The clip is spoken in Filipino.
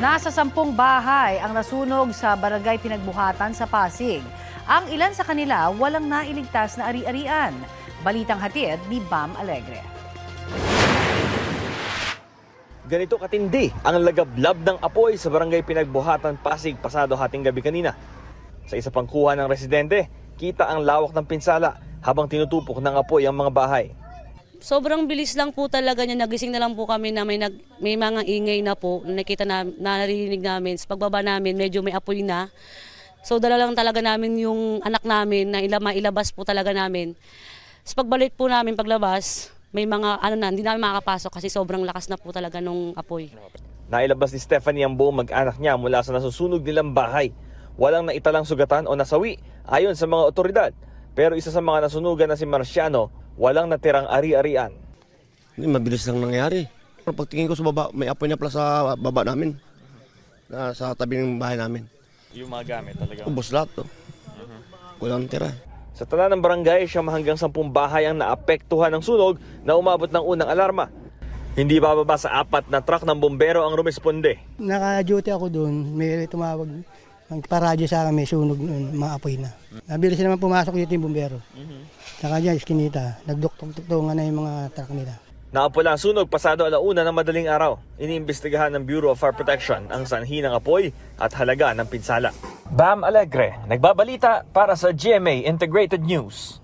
Nasa 10 bahay ang nasunog sa barangay Pinagbuhatan sa Pasig. Ang ilan sa kanila walang nailigtas na ari-arian. Balitang hatid ni Bam Alegre. Ganito katindi ang lagablab ng apoy sa barangay Pinagbuhatan, Pasig pasado hating gabi kanina. Sa isa pang kuha ng residente, kita ang lawak ng pinsala habang tinutupok ng apoy ang mga bahay. Sobrang bilis lang po talaga niya. Nagising na lang po kami na may mga ingay na po. Nakita na, narinig namin. Sa pagbaba namin, medyo may apoy na. So dala lang talaga namin yung anak namin na mailabas po talaga namin. Sa pagbalik po namin, paglabas, may mga hindi namin makakapasok kasi sobrang lakas na po talaga nung apoy. Nailabas ni Stephanie ang buong mag-anak niya mula sa nasusunog nilang bahay. Walang naitalang sugatan o nasawi ayon sa mga otoridad. Pero isa sa mga nasunugan na si Marciano, walang natirang ari-arian. Mabilis lang nangyari. Pagtingin ko sa baba, may apoy na pala sa baba namin. Sa tabi ng bahay namin. Yung mga gamit talaga. Ubos lahat to. Walang tira. Sa tanan ng barangay, hanggang 10 bahay ang naapektuhan ng sunog na umabot ng unang alarma. Hindi bababa sa 4 na truck ng bombero ang rumesponde. Naka-duty ako doon, may tumawag, paradyo sa akin, may sunog noon, maapoy na. Nabilis naman pumasok dito yung bumbero. Saka dyan, iskinita, nagduktok-tuktungan na yung mga truck nila. Naapula ang sunog pasado 1:00 ng madaling araw. Iniimbestigahan ng Bureau of Fire Protection ang sanhi ng apoy at halaga ng pinsala. Bam Alegre, nagbabalita para sa GMA Integrated News.